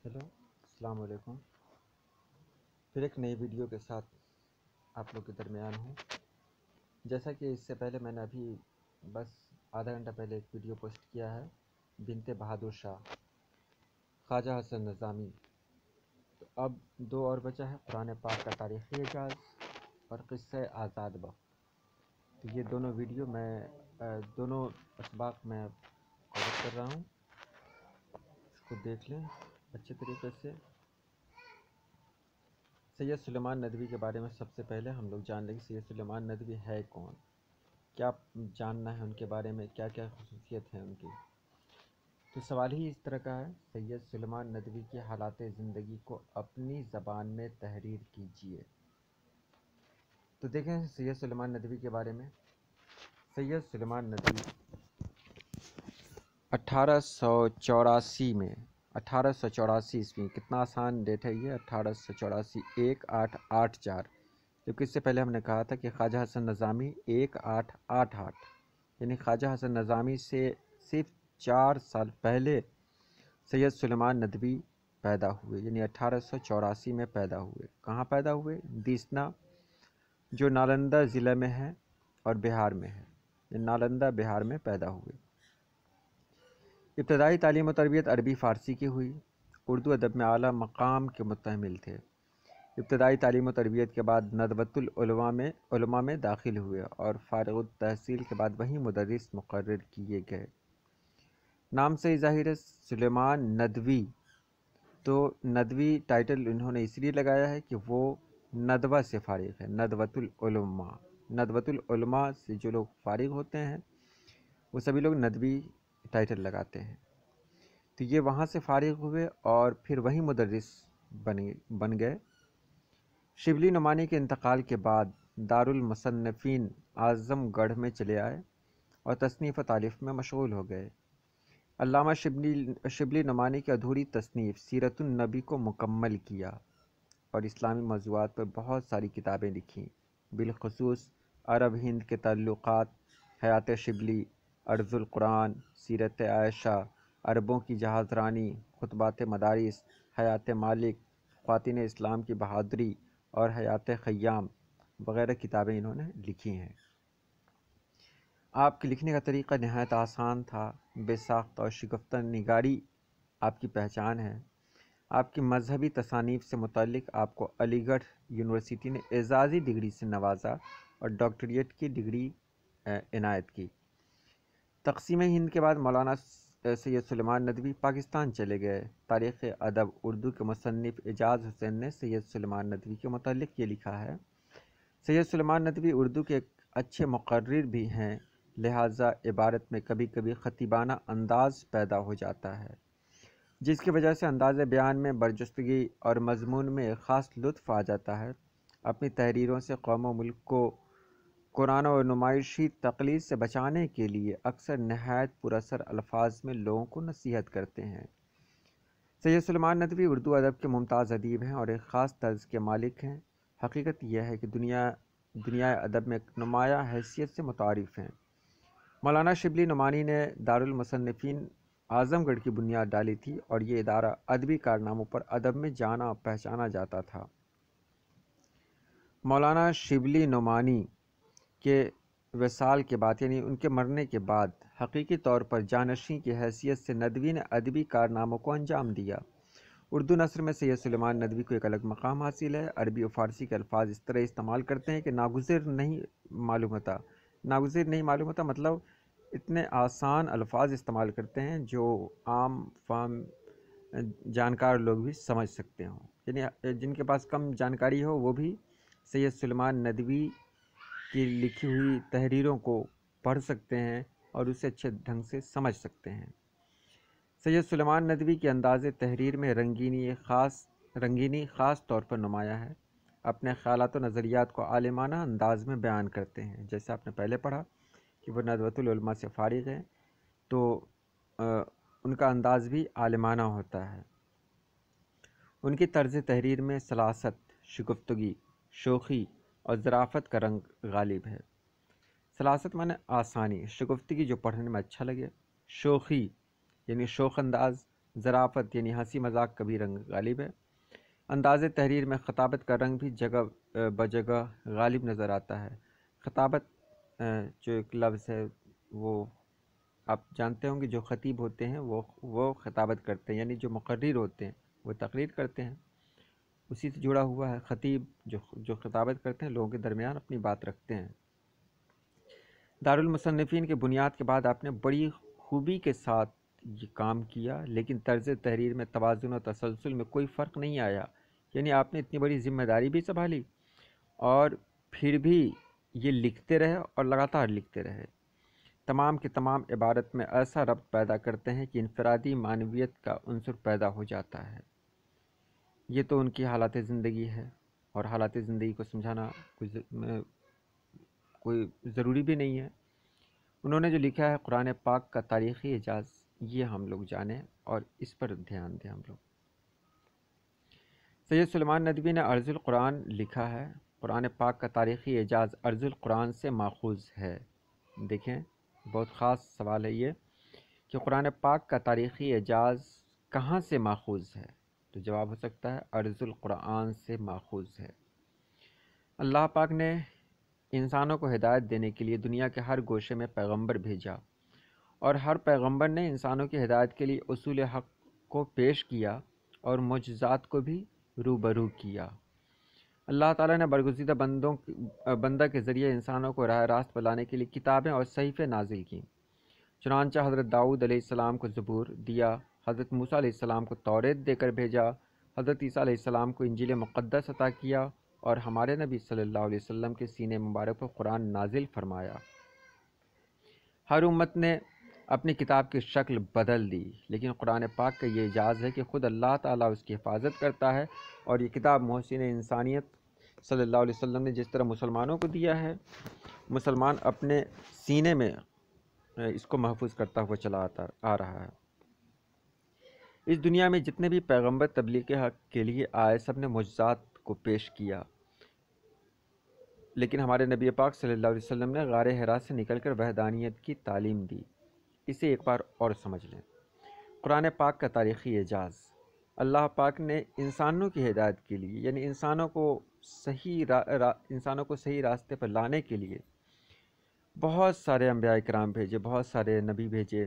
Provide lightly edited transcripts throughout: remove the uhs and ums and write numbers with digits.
Hello, السلام علیکم۔ پھر ایک نئی ویڈیو کے ساتھ آپ لوگ کے درمیان ہوں۔ جیسا کہ اس سے پہلے میں نے ابھی بس آدھا گھنٹہ پہلے ایک ویڈیو پوسٹ کیا ہے، بنت بہادر شاہ، خواجہ حسن نظامی۔ تو اب دو اور بچا ہے، قرآن پاک کا تاریخی اعجاز اور قصہ آزاد وقت۔ تو یہ دونوں ویڈیو میں دونوں اسباق میں کور کر رہا ہوں، اس کو دیکھ لیں اچھے طریقے سے۔ سید سلیمان ندوی کے بارے میں سب سے پہلے ہم لوگ جان لیں کہ سید سلیمان ندوی ہے کون، کیا جاننا ہے ان کے بارے میں، کیا کیا خصوصیت ہیں ان کی۔ تو سوال ہی اس طرح کا ہے، سید سلیمان ندوی کی حالات زندگی کو اپنی زبان میں تحریر کیجیے۔ تو دیکھیں سید سلیمان ندوی کے بارے میں۔ سید سلیمان ندوی 1884 میں 1884 عیسوی، کتنا آسان ڈیٹ ہے یہ، 1884 1884، جبکہ اس سے پہلے ہم نے کہا تھا کہ خواجہ حسن نظامی 1888، یعنی خواجہ حسن نظامی سے صرف 4 سال پہلے سید سلیمان ندوی پیدا ہوئے، یعنی 1884 میں پیدا ہوئے۔ کہاں پیدا ہوئے؟ دیسنا، جو نالندہ ضلع میں ہے اور بہار میں ہے، نالندہ بہار میں پیدا ہوئے۔ ابتدائی تعلیم و تربیت عربی فارسی کی ہوئی، اردو ادب میں اعلیٰ مقام کے متحمل تھے۔ ابتدائی تعلیم و تربیت کے بعد ندوۃ العلماء میں داخل ہوئے اور فارغ التحصیل کے بعد وہیں مدرس مقرر کیے گئے۔ نام سے ہی ظاہر ہے سلیمان ندوی، تو ندوی ٹائٹل انہوں نے اس لیے لگایا ہے کہ وہ ندوہ سے فارغ ہے، ندوۃ العلماء۔ ندوۃ العلماء سے جو لوگ فارغ ہوتے ہیں وہ سبھی لوگ ندوی ٹائٹل لگاتے ہیں۔ تو یہ وہاں سے فارغ ہوئے اور پھر وہیں مدرس بن گئے۔ شبلی نعمانی کے انتقال کے بعد دارالمصنفین اعظم گڑھ میں چلے آئے اور تصنیف و تالیف میں مشغول ہو گئے۔ علامہ شبلی نعمانی کی ادھوری تصنیف سیرت النبی کو مکمل کیا اور اسلامی موضوعات پر بہت ساری کتابیں لکھیں، بالخصوص عرب ہند کے تعلقات، حیات شبلی، عرض القرآن، سیرت عائشہ، عربوں کی جہاز رانی، خطبات مدارس، حیات مالک، خواتین اسلام کی بہادری اور حیات خیام وغیرہ کتابیں انہوں نے لکھی ہیں۔ آپ کے لکھنے کا طریقہ نہایت آسان تھا، بے ساختہ اور شگفتہ نگاری آپ کی پہچان ہے۔ آپ کی مذہبی تصانیف سے متعلق آپ کو علی گڑھ یونیورسٹی نے اعزازی ڈگری سے نوازا اور ڈاکٹریٹ کی ڈگری عنایت کی۔ تقسیم ہند کے بعد مولانا سید سلیمان ندوی پاکستان چلے گئے۔ تاریخ ادب اردو کے مصنف اعجاز حسین نے سید سلیمان ندوی کے متعلق یہ لکھا ہے، سید سلیمان ندوی اردو کے ایک اچھے مقرر بھی ہیں، لہٰذا عبارت میں کبھی کبھی خطیبانہ انداز پیدا ہو جاتا ہے، جس کی وجہ سے انداز بیان میں برجستگی اور مضمون میں ایک خاص لطف آ جاتا ہے۔ اپنی تحریروں سے قوم و ملک کو قرآن و نمائشی تقلید سے بچانے کے لیے اکثر نہایت پر اثر الفاظ میں لوگوں کو نصیحت کرتے ہیں۔ سید سلیمان ندوی اردو ادب کے ممتاز ادیب ہیں اور ایک خاص طرز کے مالک ہیں۔ حقیقت یہ ہے کہ دنیا ادب میں ایک نمایاں حیثیت سے متعارف ہیں۔ مولانا شبلی نعمانی نے دارالمصنفین اعظم گڑھ کی بنیاد ڈالی تھی اور یہ ادارہ ادبی کارناموں پر ادب میں جانا پہچانا جاتا تھا۔ مولانا شبلی نعمانی کے وصال کے بعد، یعنی ان کے مرنے کے بعد، حقیقی طور پر جانشین کی حیثیت سے ندوی نے ادبی کارناموں کو انجام دیا۔ اردو نثر میں سید سلیمان ندوی کو ایک الگ مقام حاصل ہے۔ عربی و فارسی کے الفاظ اس طرح استعمال کرتے ہیں کہ ناگزیر نہیں معلوم ہوتا، مطلب اتنے آسان الفاظ استعمال کرتے ہیں جو عام فام جانکار لوگ بھی سمجھ سکتے ہوں، یعنی جن کے پاس کم جانکاری ہو وہ بھی سید سلیمان ندوی کی لکھی ہوئی تحریروں کو پڑھ سکتے ہیں اور اسے اچھے ڈھنگ سے سمجھ سکتے ہیں۔ سید سلیمان ندوی کے انداز تحریر میں رنگینی خاص طور پر نمایاں ہے۔ اپنے خیالات و نظریات کو عالمانہ انداز میں بیان کرتے ہیں، جیسے آپ نے پہلے پڑھا کہ وہ ندوۃ العلماء سے فارغ ہیں، تو ان کا انداز بھی عالمانہ ہوتا ہے۔ ان کی طرز تحریر میں سلاست، شگفتگی، شوخی اور ظرافت کا رنگ غالب ہے۔ سلاست معنی آسانی، شگفتگی جو پڑھنے میں اچھا لگے، شوخی یعنی شوخ انداز ظرافت یعنی ہنسی مذاق کا بھی رنگ غالب ہے۔ انداز تحریر میں خطابت کا رنگ بھی جگہ بجگہ غالب نظر آتا ہے۔ خطابت جو ایک لفظ ہے وہ آپ جانتے ہوں گے، جو خطیب ہوتے ہیں وہ خطابت کرتے ہیں، یعنی جو مقرر ہوتے ہیں وہ تقریر کرتے ہیں، اسی سے جڑا ہوا ہے۔ خطیب جو خطابت کرتے ہیں، لوگوں کے درمیان اپنی بات رکھتے ہیں۔ دارالمصنفین کے بنیاد کے بعد آپ نے بڑی خوبی کے ساتھ یہ کام کیا، لیکن طرز تحریر میں توازن و تسلسل میں کوئی فرق نہیں آیا۔ یعنی آپ نے اتنی بڑی ذمہ داری بھی سنبھالی اور پھر بھی یہ لکھتے رہے اور لگاتار لکھتے رہے۔ تمام کے تمام عبارت میں ایسا ربط پیدا کرتے ہیں کہ انفرادی معنویت کا عنصر پیدا ہو جاتا ہے۔ یہ تو ان کی حالات زندگی ہے، اور حالات زندگی کو سمجھانا کوئی ضروری بھی نہیں ہے۔ انہوں نے جو لکھا ہے قرآن پاک کا تاریخی اعجاز، یہ ہم لوگ جانیں اور اس پر دھیان دیں ہم لوگ۔ سید سلیمان ندوی نے ارض القرآن لکھا ہے۔ قرآن پاک کا تاریخی اعجاز ارض القرآن سے ماخوذ ہے۔ دیکھیں، بہت خاص سوال ہے یہ کہ قرآن پاک کا تاریخی اعجاز کہاں سے ماخوذ ہے؟ تو جواب ہو سکتا ہے ارض القرآن سے ماخوذ ہے۔ اللہ پاک نے انسانوں کو ہدایت دینے کے لیے دنیا کے ہر گوشے میں پیغمبر بھیجا، اور ہر پیغمبر نے انسانوں کی ہدایت کے لیے اصول حق کو پیش کیا اور معجزات کو بھی روبرو کیا۔ اللہ تعالیٰ نے برگزیدہ بندہ کے ذریعے انسانوں کو راہ راست پر لانے کے لیے کتابیں اور صحیفے نازل کیں۔ چنانچہ حضرت داؤد علیہ السلام کو زبور دیا، حضرت موسیٰ علیہ السلام کو توریت دے کر بھیجا، حضرت عیسیٰ علیہ السلام کو انجیل مقدس عطا کیا، اور ہمارے نبی صلی اللہ علیہ وسلم کے سینے مبارک پر قرآن نازل فرمایا۔ ہر امت نے اپنی کتاب کی شکل بدل دی، لیکن قرآن پاک کا یہ اعجاز ہے کہ خود اللہ تعالیٰ اس کی حفاظت کرتا ہے، اور یہ کتاب محسن انسانیت صلی اللہ علیہ وسلم نے جس طرح مسلمانوں کو دیا ہے، مسلمان اپنے سینے میں اس کو محفوظ کرتا ہوا چلا آ رہا ہے۔ اس دنیا میں جتنے بھی پیغمبر تبلیغ حق کے لیے آئے، سب نے معجزات کو پیش کیا، لیکن ہمارے نبی پاک صلی اللہ علیہ وسلم نے غار حرا سے نکل کر وحدانیت کی تعلیم دی۔ اسے ایک بار اور سمجھ لیں۔ قرآن پاک کا تاریخی اعجاز، اللہ پاک نے انسانوں کی ہدایت کے لیے، یعنی انسانوں کو صحیح راستے پر لانے کے لیے بہت سارے انبیاء کرام بھیجے، بہت سارے نبی بھیجے۔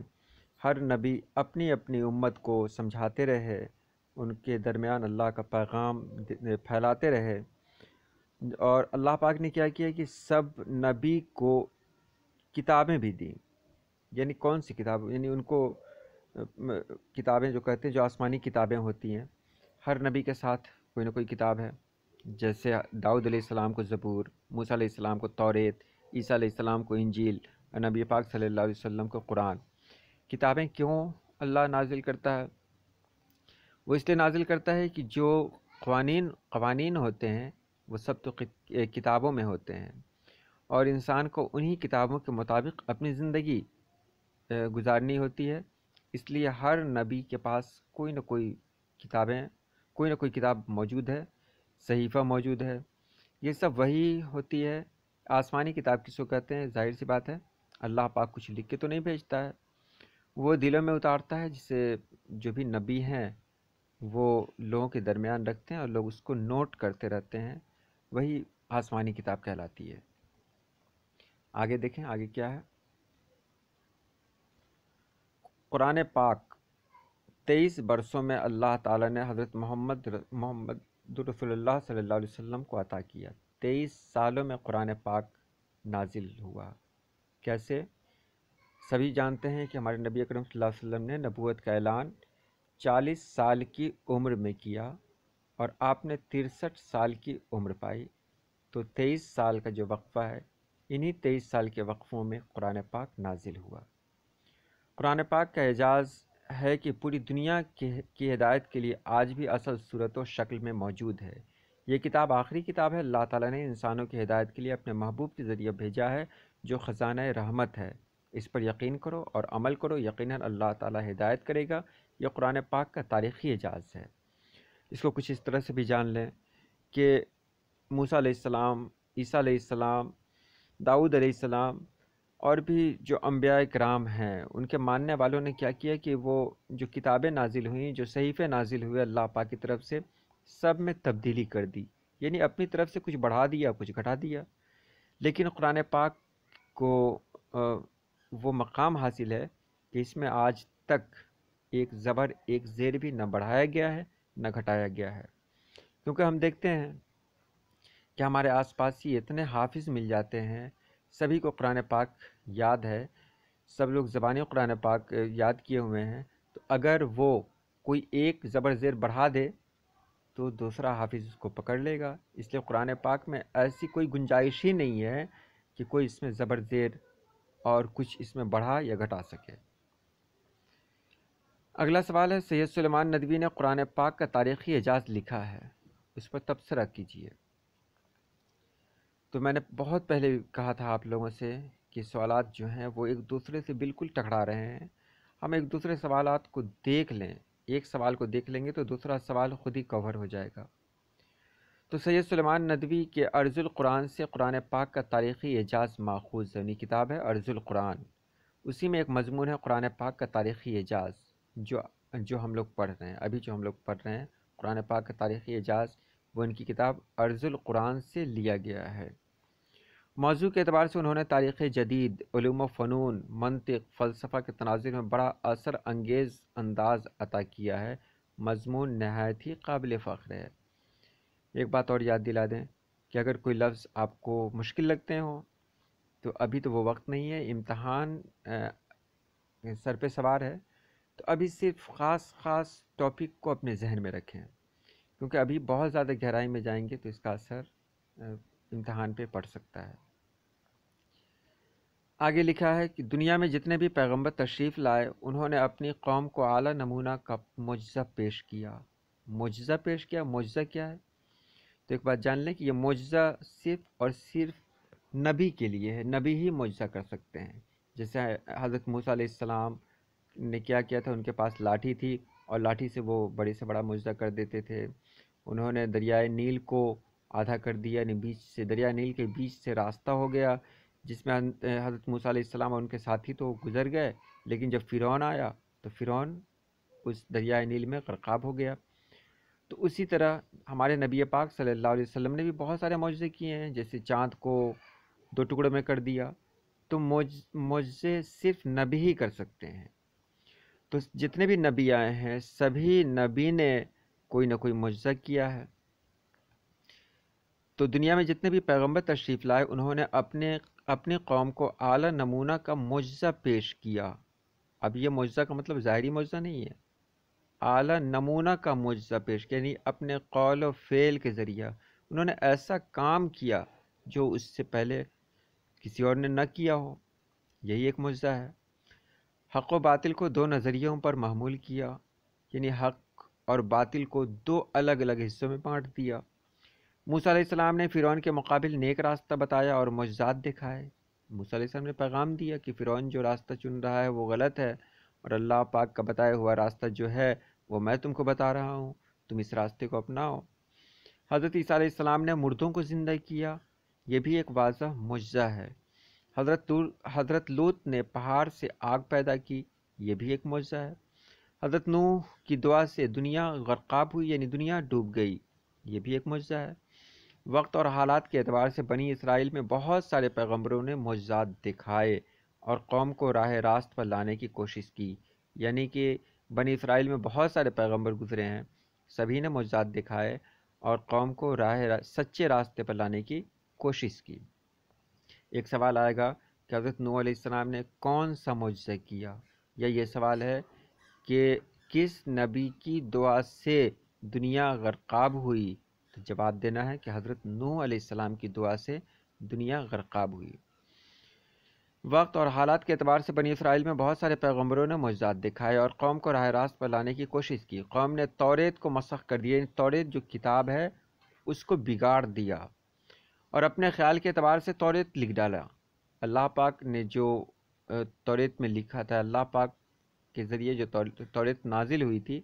ہر نبی اپنی اپنی امت کو سمجھاتے رہے، ان کے درمیان اللہ کا پیغام پھیلاتے رہے، اور اللہ پاک نے کیا کیا کہ سب نبی کو کتابیں بھی دیں۔ یعنی کون سی کتاب؟ یعنی ان کو کتابیں جو کہتے ہیں، جو آسمانی کتابیں ہوتی ہیں، ہر نبی کے ساتھ کوئی نہ کوئی کتاب ہے۔ جیسے داؤد علیہ السلام کو زبور، موسیٰ علیہ السلام کو توریت، عیسیٰ علیہ السلام کو انجیل، اور نبی پاک صلی اللہ علیہ وسلم کو قرآن۔ کتابیں کیوں اللہ نازل کرتا ہے؟ وہ اس لیے نازل کرتا ہے کہ جو قوانین ہوتے ہیں وہ سب تو کتابوں میں ہوتے ہیں، اور انسان کو انہی کتابوں کے مطابق اپنی زندگی گزارنی ہوتی ہے۔ اس لیے ہر نبی کے پاس کوئی نہ کوئی کتاب موجود ہے، صحیفہ موجود ہے۔ یہ سب وہی ہوتی ہے۔ آسمانی کتاب کس کو کہتے ہیں؟ ظاہر سی بات ہے، اللہ پاک کچھ لکھ کے تو نہیں بھیجتا ہے، وہ دلوں میں اتارتا ہے، جسے جو بھی نبی ہیں وہ لوگوں کے درمیان رکھتے ہیں اور لوگ اس کو نوٹ کرتے رہتے ہیں، وہی آسمانی کتاب کہلاتی ہے۔ آگے دیکھیں، آگے کیا ہے۔ قرآن پاک 23 برسوں میں اللہ تعالیٰ نے حضرت محمد رسول اللہ صلی اللہ علیہ وسلم کو عطا کیا۔ 23 سالوں میں قرآن پاک نازل ہوا۔ کیسے؟ سبھی جانتے ہیں کہ ہمارے نبی اکرم صلی اللہ علیہ وسلم نے نبوت کا اعلان 40 سال کی عمر میں کیا، اور آپ نے 63 سال کی عمر پائی، تو 23 سال کا جو وقفہ ہے، انہی 23 سال کے وقفوں میں قرآن پاک نازل ہوا۔ قرآن پاک کا اعجاز ہے کہ پوری دنیا کی ہدایت کے لیے آج بھی اصل صورت و شکل میں موجود ہے۔ یہ کتاب آخری کتاب ہے۔ اللہ تعالیٰ نے انسانوں کی ہدایت کے لیے اپنے محبوب کے ذریعے بھیجا ہے، جو خزانہ رحمت ہے۔ اس پر یقین کرو اور عمل کرو، یقیناً اللہ تعالیٰ ہدایت کرے گا۔ یہ قرآن پاک کا تاریخی اعجاز ہے۔ اس کو کچھ اس طرح سے بھی جان لیں کہ موسیٰ علیہ السلام، عیسیٰ علیہ السلام، داؤد علیہ السلام، اور بھی جو انبیاء کرام ہیں ان کے ماننے والوں نے کیا کیا کہ وہ جو کتابیں نازل ہوئیں، جو صحیفے نازل ہوئے اللہ پاک کی طرف سے، سب میں تبدیلی کر دی، یعنی اپنی طرف سے کچھ بڑھا دیا کچھ گھٹا دیا۔ لیکن قرآن پاک کو وہ مقام حاصل ہے کہ اس میں آج تک ایک زبر ایک زیر بھی نہ بڑھایا گیا ہے نہ گھٹایا گیا ہے، کیونکہ ہم دیکھتے ہیں کہ ہمارے آس پاس ہی اتنے حافظ مل جاتے ہیں، سبھی کو قرآن پاک یاد ہے، سب لوگ زبانی قرآن پاک یاد کیے ہوئے ہیں، تو اگر وہ کوئی ایک زبر زیر بڑھا دے تو دوسرا حافظ اس کو پکڑ لے گا۔ اس لیے قرآن پاک میں ایسی کوئی گنجائش ہی نہیں ہے کہ کوئی اس میں زبر زیر اور کچھ اس میں بڑھا یا گھٹا سکے۔ اگلا سوال ہے، سید سلیمان ندوی نے قرآن پاک کا تاریخی اعجاز لکھا ہے، اس پر تبصرہ کیجیے۔ تو میں نے بہت پہلے کہا تھا آپ لوگوں سے کہ سوالات جو ہیں وہ ایک دوسرے سے بالکل ٹکرا رہے ہیں، ہم ایک دوسرے سوالات کو دیکھ لیں، ایک سوال کو دیکھ لیں گے تو دوسرا سوال خود ہی کور ہو جائے گا۔ تو سید سلیمان ندوی کے ارض القرآن سے قرآن پاک کا تاریخی اعجاز ماخوذ ہے، انہی کتاب ہے ارض القرآن، اسی میں ایک مضمون ہے قرآن پاک کا تاریخی اعجاز، جو ہم لوگ پڑھ رہے ہیں ابھی، جو ہم لوگ پڑھ رہے ہیں قرآن پاک کا تاریخی اعجاز، وہ ان کی کتاب ارض القرآن سے لیا گیا ہے۔ موضوع کے اعتبار سے انہوں نے تاریخ جدید، علوم و فنون، منطق، فلسفہ کے تناظر میں بڑا اثر انگیز انداز عطا کیا ہے، مضمون نہایت ہی قابل فخر ہے۔ ایک بات اور یاد دلا دیں کہ اگر کوئی لفظ آپ کو مشکل لگتے ہوں تو ابھی تو وہ وقت نہیں ہے، امتحان سر پہ سوار ہے، تو ابھی صرف خاص ٹاپک کو اپنے ذہن میں رکھیں، کیونکہ ابھی بہت زیادہ گہرائی میں جائیں گے تو اس کا اثر امتحان پہ پڑ سکتا ہے۔ آگے لکھا ہے کہ دنیا میں جتنے بھی پیغمبر تشریف لائے انہوں نے اپنی قوم کو اعلیٰ نمونہ کا معجزہ پیش کیا۔ معجزہ پیش کیا، معجزہ کیا ہے؟ تو ایک بات جان لیں کہ یہ معجزہ صرف اور صرف نبی کے لیے ہے، نبی ہی معجزہ کر سکتے ہیں۔ جیسے حضرت موسیٰ علیہ السلام نے کیا کیا تھا، ان کے پاس لاٹھی تھی اور لاٹھی سے وہ بڑے سے بڑا معجزہ کر دیتے تھے۔ انہوں نے دریائے نیل کو آدھا کر دیا، یعنی بیچ سے، دریائے نیل کے بیچ سے راستہ ہو گیا، جس میں حضرت موسیٰ علیہ السلام اور ان کے ساتھی تو گزر گئے، لیکن جب فرعون آیا تو فرعون اس دریائے نیل میں غرقاب ہو گیا۔ تو اسی طرح ہمارے نبی پاک صلی اللہ علیہ وسلم نے بھی بہت سارے معجزے کیے ہیں، جیسے چاند کو 2 ٹکڑوں میں کر دیا۔ تو معجزے صرف نبی ہی کر سکتے ہیں۔ تو جتنے بھی نبی آئے ہیں سبھی نبی نے کوئی نہ کوئی معجزہ کیا ہے۔ تو دنیا میں جتنے بھی پیغمبر تشریف لائے انہوں نے اپنے قوم کو اعلیٰ نمونہ کا معجزہ پیش کیا۔ اب یہ معجزہ کا مطلب ظاہری معجزہ نہیں ہے، اعلیٰ نمونہ کا معجزہ پیش کیا، یعنی اپنے قول و فعل کے ذریعہ انہوں نے ایسا کام کیا جو اس سے پہلے کسی اور نے نہ کیا ہو، یہی ایک معجزہ ہے۔ حق و باطل کو 2 نظریوں پر محمول کیا، یعنی حق اور باطل کو 2 الگ الگ حصوں میں بانٹ دیا۔ موسیٰ علیہ السلام نے فرعون کے مقابل نیک راستہ بتایا اور معجزات دکھائے۔ موسیٰ علیہ السلام نے پیغام دیا کہ فرعون جو راستہ چن رہا ہے وہ غلط ہے، اور اللہ پاک کا بتایا ہوا راستہ جو ہے وہ میں تم کو بتا رہا ہوں، تم اس راستے کو اپناؤ۔ حضرت عیسیٰ علیہ السلام نے مردوں کو زندہ کیا، یہ بھی ایک واضح معجزہ ہے۔ حضرت لوط نے پہاڑ سے آگ پیدا کی، یہ بھی ایک معجزہ ہے۔ حضرت نوح کی دعا سے دنیا غرقاب ہوئی، یعنی دنیا ڈوب گئی، یہ بھی ایک معجزہ ہے۔ وقت اور حالات کے اعتبار سے بنی اسرائیل میں بہت سارے پیغمبروں نے معجزات دکھائے اور قوم کو راہ راست پر لانے کی کوشش کی، یعنی کہ بنی اسرائیل میں بہت سارے پیغمبر گزرے ہیں، سبھی نے معجزات دکھائے اور قوم کو سچے راستے پر لانے کی کوشش کی۔ ایک سوال آئے گا کہ حضرت نوح علیہ السلام نے کون سا معجزہ کیا، یا یہ سوال ہے کہ کس نبی کی دعا سے دنیا غرقاب ہوئی؟ تو جواب دینا ہے کہ حضرت نوح علیہ السلام کی دعا سے دنیا غرقاب ہوئی۔ وقت اور حالات کے اعتبار سے بنی اسرائیل میں بہت سارے پیغمبروں نے معجزات دکھائے اور قوم کو راہ راست پر لانے کی کوشش کی۔ قوم نے توریت کو مسخ کر دیا، توریت جو کتاب ہے اس کو بگاڑ دیا اور اپنے خیال کے اعتبار سے توریت لکھ ڈالا۔ اللہ پاک نے جو توریت میں لکھا تھا، اللہ پاک کے ذریعے جو توریت نازل ہوئی تھی،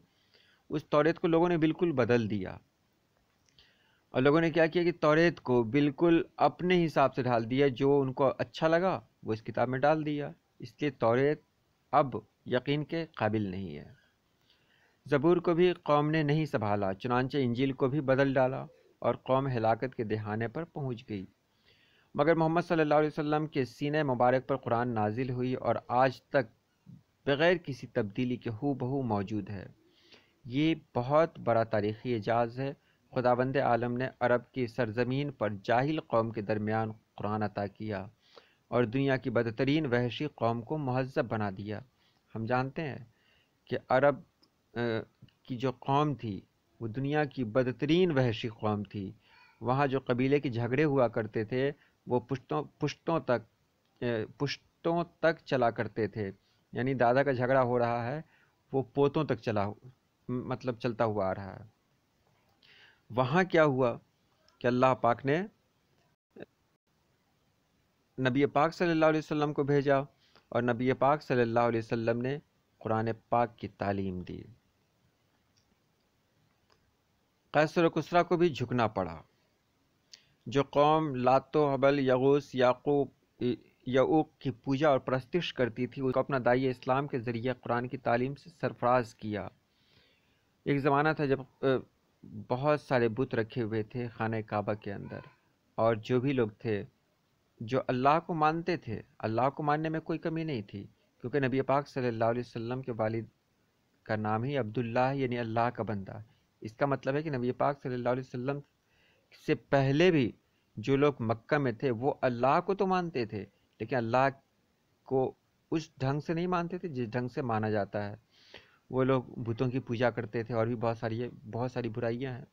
اس توریت کو لوگوں نے بالکل بدل دیا، اور لوگوں نے کیا کیا کہ توریت کو بالکل اپنے حساب سے ڈھال دیا، جو ان کو اچھا لگا وہ اس کتاب میں ڈال دیا، اس لیے توریت اب یقین کے قابل نہیں ہے۔ زبور کو بھی قوم نے نہیں سنبھالا، چنانچہ انجیل کو بھی بدل ڈالا اور قوم ہلاکت کے دہانے پر پہنچ گئی۔ مگر محمد صلی اللہ علیہ وسلم کے سینہ مبارک پر قرآن نازل ہوئی اور آج تک بغیر کسی تبدیلی کے ہو بہو موجود ہے۔ یہ بہت بڑا تاریخی اعجاز ہے۔ خداوند عالم نے عرب کی سرزمین پر جاہل قوم کے درمیان قرآن عطا کیا اور دنیا کی بدترین وحشی قوم کو مہذب بنا دیا۔ ہم جانتے ہیں کہ عرب کی جو قوم تھی وہ دنیا کی بدترین وحشی قوم تھی۔ وہاں جو قبیلے کے جھگڑے ہوا کرتے تھے وہ پشتوں تک چلا کرتے تھے، یعنی دادا کا جھگڑا ہو رہا ہے وہ پوتوں تک چلتا ہوا آ رہا ہے۔ وہاں کیا ہوا کہ اللہ پاک نے نبی پاک صلی اللہ علیہ وسلم کو بھیجا اور نبی پاک صلی اللہ علیہ وسلم نے قرآن پاک کی تعلیم دی۔ قیصر و کسریٰ کو بھی جھکنا پڑا۔ جو قوم لات و حبل، یغوث، یعوق کی پوجا اور پرستش کرتی تھی، اس کو اپنا داعیہ اسلام کے ذریعے قرآن کی تعلیم سے سرفراز کیا۔ ایک زمانہ تھا جب بہت سارے بت رکھے ہوئے تھے خانہ کعبہ کے اندر، اور جو بھی لوگ تھے جو اللہ کو مانتے تھے، اللہ کو ماننے میں کوئی کمی نہیں تھی، کیونکہ نبی پاک صلی اللہ علیہ وسلم کے والد کا نام ہی عبداللہ یعنی اللہ کا بندہ۔ اس کا مطلب ہے کہ نبی پاک صلی اللہ علیہ وسلم سے پہلے بھی جو لوگ مکہ میں تھے وہ اللہ کو تو مانتے تھے، لیکن اللہ کو اس ڈھنگ سے نہیں مانتے تھے جس ڈھنگ سے مانا جاتا ہے۔ وہ لوگ بتوں کی پوجا کرتے تھے اور بھی بہت ساری برائیاں ہیں۔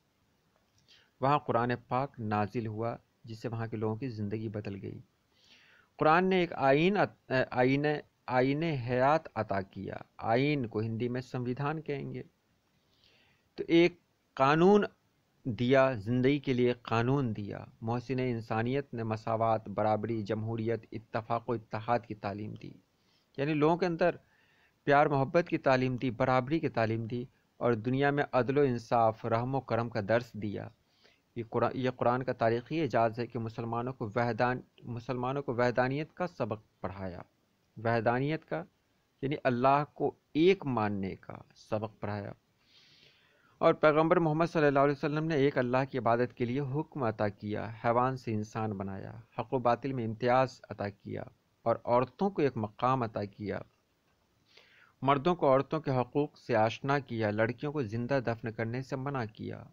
وہاں قرآن پاک نازل ہوا جس سے وہاں کے لوگوں کی زندگی بدل گئی۔ قرآن نے ایک آئین حیات عطا کیا۔ آئین کو ہندی میں سمویدھان کہیں گے۔ تو ایک قانون دیا، زندگی کے لیے قانون دیا۔ محسن انسانیت نے مساوات، برابری، جمہوریت، اتفاق و اتحاد کی تعلیم دی، یعنی لوگوں کے اندر پیار محبت کی تعلیم دی، برابری کی تعلیم دی، اور دنیا میں عدل و انصاف، رحم و کرم کا درس دیا۔ یہ قرآن کا تاریخی اعجاز ہے کہ مسلمانوں کو وحدانیت کا سبق پڑھایا۔ وحدانیت کا یعنی اللہ کو ایک ماننے کا سبق پڑھایا، اور پیغمبر محمد صلی اللہ علیہ وسلم نے ایک اللہ کی عبادت کے لیے حکم عطا کیا، حیوان سے انسان بنایا، حق و باطل میں امتیاز عطا کیا، اور عورتوں کو ایک مقام عطا کیا، مردوں کو عورتوں کے حقوق سے آشنا کیا، لڑکیوں کو زندہ دفن کرنے سے منع کیا،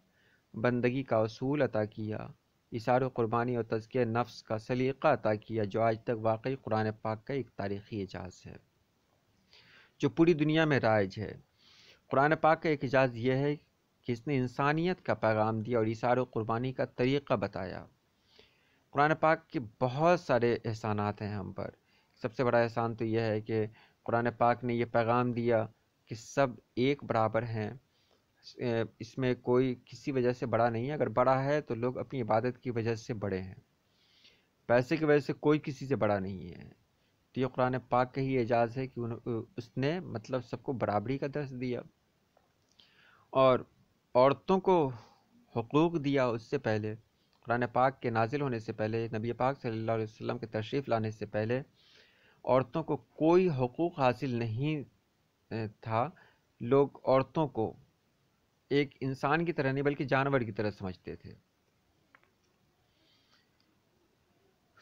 بندگی کا اصول عطا کیا، ایثار و قربانی اور تزکیہ نفس کا سلیقہ عطا کیا، جو آج تک واقعی قرآن پاک کا ایک تاریخی اعجاز ہے جو پوری دنیا میں رائج ہے۔ قرآن پاک کا ایک اعجاز یہ ہے کہ اس نے انسانیت کا پیغام دیا اور ایثار و قربانی کا طریقہ بتایا۔ قرآن پاک کے بہت سارے احسانات ہیں ہم پر۔ سب سے بڑا احسان تو یہ ہے کہ قرآن پاک نے یہ پیغام دیا کہ سب ایک برابر ہیں، اس میں کوئی کسی وجہ سے بڑا نہیں ہے، اگر بڑا ہے تو لوگ اپنی عبادت کی وجہ سے بڑے ہیں، پیسے کی وجہ سے کوئی کسی سے بڑا نہیں ہے۔ تو یہ قرآن پاک کا ہی اعجاز ہے کہ اس نے سب کو برابری کا درس دیا، اور عورتوں کو حقوق دیا۔ اس سے پہلے قرآن پاک کے نازل ہونے سے پہلے، نبی پاک صلی اللہ علیہ وسلم کے تشریف لانے سے پہلے عورتوں کو کوئی حقوق حاصل نہیں تھا۔ لوگ عورتوں کو ایک انسان کی طرح نہیں بلکہ جانور کی طرح سمجھتے تھے۔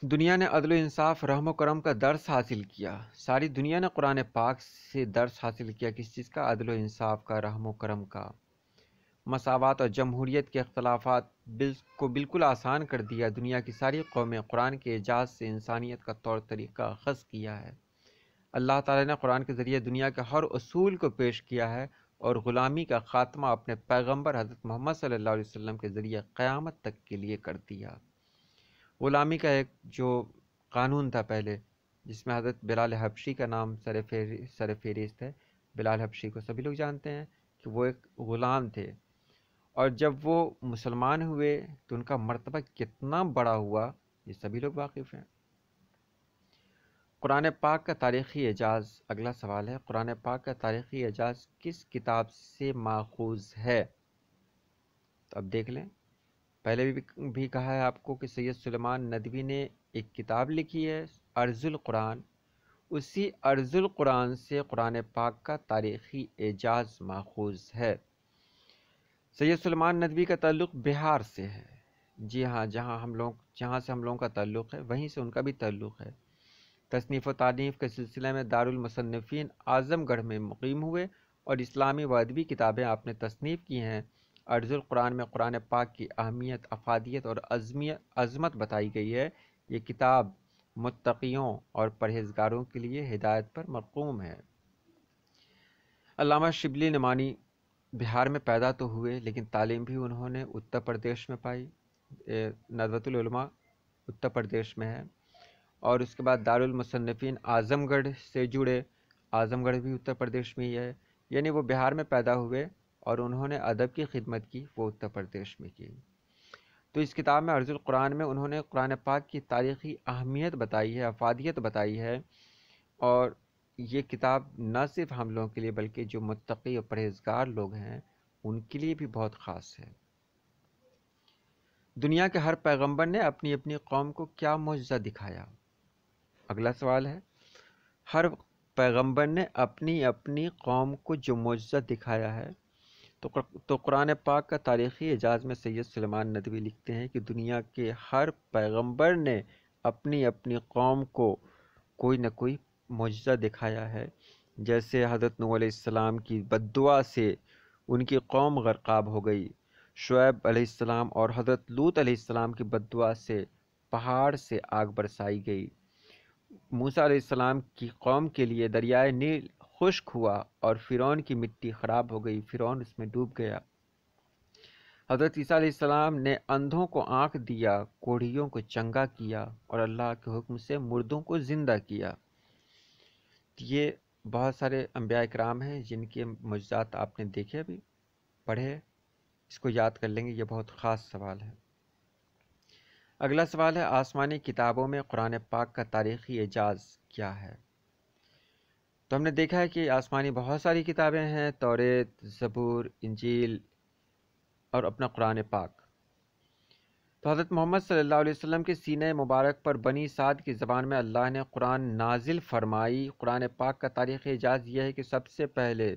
دنیا نے عدل و انصاف، رحم و کرم کا درس حاصل کیا۔ ساری دنیا نے قرآن پاک سے درس حاصل کیا، کس چیز کا؟ عدل و انصاف کا، رحم و کرم کا، مساوات اور جمہوریت کے اختلافات کو بالکل آسان کر دیا۔ دنیا کی ساری قومیں قرآن کے اعجاز سے انسانیت کا طور طریقہ اخذ کیا ہے۔ اللہ تعالیٰ نے قرآن کے ذریعے دنیا کے ہر اصول کو پیش کیا ہے، اور غلامی کا خاتمہ اپنے پیغمبر حضرت محمد صلی اللہ علیہ وسلم کے ذریعے قیامت تک کے لیے کر دیا۔ غلامی کا ایک جو قانون تھا پہلے، جس میں حضرت بلال حبشی کا نام سر فہرست ہے۔ بلال حبشی کو سبھی لوگ جانتے ہیں کہ وہ ایک غلام تھے، اور جب وہ مسلمان ہوئے تو ان کا مرتبہ کتنا بڑا ہوا یہ سبھی لوگ واقف ہیں۔ قرآن پاک کا تاریخی اعجاز، اگلا سوال ہے، قرآن پاک کا تاریخی اعجاز کس کتاب سے ماخوذ ہے؟ تو اب دیکھ لیں، پہلے بھی کہا ہے آپ کو کہ سید سلیمان ندوی نے ایک کتاب لکھی ہے ارض القرآن، اسی ارض القرآن سے قرآن پاک کا تاریخی اعجاز ماخوذ ہے۔ سید سلیمان ندوی کا تعلق بہار سے ہے۔ جی ہاں، جہاں سے ہم لوگوں کا تعلق ہے وہیں سے ان کا بھی تعلق ہے۔ تصنیف و تعریف کے سلسلے میں دارالمصنفین اعظم گڑھ میں مقیم ہوئے اور اسلامی و ادبی کتابیں آپ نے تصنیف کی ہیں۔ ارض القرآن میں قرآن پاک کی اہمیت، افادیت اور عظمت بتائی گئی ہے۔ یہ کتاب متقیوں اور پرہیزگاروں کے لیے ہدایت پر مرقوم ہے۔ علامہ شبلی نعمانی بہار میں پیدا تو ہوئے، لیکن تعلیم بھی انہوں نے اتر پردیش میں پائی۔ ندوۃ العلماء اتر پردیش میں ہے، اور اس کے بعد دارالمصنفین اعظم گڑھ سے جڑے۔ اعظم گڑھ بھی اتر پردیش میں ہی ہے، یعنی وہ بہار میں پیدا ہوئے اور انہوں نے ادب کی خدمت کی، وہ اتر پردیش میں کی۔ تو اس کتاب میں ارض القرآن میں انہوں نے قرآن پاک کی تاریخی اہمیت بتائی ہے، افادیت بتائی ہے، اور یہ کتاب نہ صرف ہم لوگوں کے لیے بلکہ جو متقی اور پرہیزگار لوگ ہیں ان کے لیے بھی بہت خاص ہے۔ دنیا کے ہر پیغمبر نے اپنی اپنی قوم کو کیا معجزہ دکھایا؟ اگلا سوال ہے، ہر پیغمبر نے اپنی اپنی قوم کو جو معجزہ دکھایا ہے، تو قرآن پاک کا تاریخی اعجاز میں سید سلیمان ندوی لکھتے ہیں کہ دنیا کے ہر پیغمبر نے اپنی اپنی قوم کو کوئی نہ کوئی معجزہ دکھایا ہے۔ جیسے حضرت نوح علیہ السلام کی بد دعا سے ان کی قوم غرقاب ہو گئی، شعیب علیہ السلام اور حضرت لوط علیہ السلام کی بد دعا سے پہاڑ سے آگ برسائی گئی، موسیٰ علیہ السلام کی قوم کے لیے دریائے نیل خشک ہوا اور فرعون کی مٹی خراب ہو گئی، فرعون اس میں ڈوب گیا۔ حضرت عیسیٰ علیہ السلام نے اندھوں کو آنکھ دیا، کوڑھیوں کو چنگا کیا اور اللہ کے حکم سے مردوں کو زندہ کیا۔ یہ بہت سارے انبیاء کرام ہیں جن کے معجزات آپ نے دیکھے، بھی پڑھے، اس کو یاد کر لیں گے۔ یہ بہت خاص سوال ہے۔ اگلا سوال ہے، آسمانی کتابوں میں قرآن پاک کا تاریخی اعجاز کیا ہے؟ تو ہم نے دیکھا ہے کہ آسمانی بہت ساری کتابیں ہیں، توریت، زبور، انجیل اور اپنا قرآن پاک۔ تو حضرت محمد صلی اللہ علیہ وسلم کے سینہ مبارک پر بنی سعد کی زبان میں اللہ نے قرآن نازل فرمائی۔ قرآن پاک کا تاریخی اعجاز یہ ہے کہ سب سے پہلے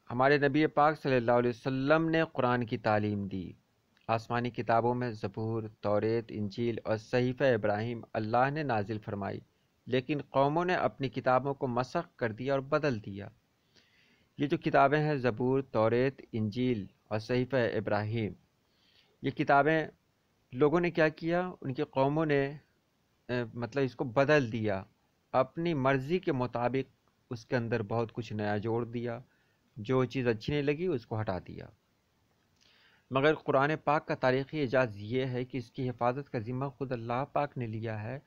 ہمارے نبی پاک صلی اللہ علیہ وسلم نے قرآن کی تعلیم دی۔ آسمانی کتابوں میں زبور، توریت، انجیل اور صحیفہ ابراہیم اللہ نے نازل فرمائی، لیکن قوموں نے اپنی کتابوں کو مسخ کر دیا اور بدل دیا۔ یہ جو کتابیں ہیں زبور، توریت، انجیل اور صحیفہ ابراہیم، یہ کتابیں لوگوں نے کیا کیا؟ ان کی قوموں نے مطلب اس کو بدل دیا، اپنی مرضی کے مطابق اس کے اندر بہت کچھ نیا جوڑ دیا، جو چیز اچھی نہیں لگی اس کو ہٹا دیا۔ مگر قرآن پاک کا تاریخی اعجاز یہ ہے کہ اس کی حفاظت کا ذمہ خود اللہ پاک نے لیا ہے۔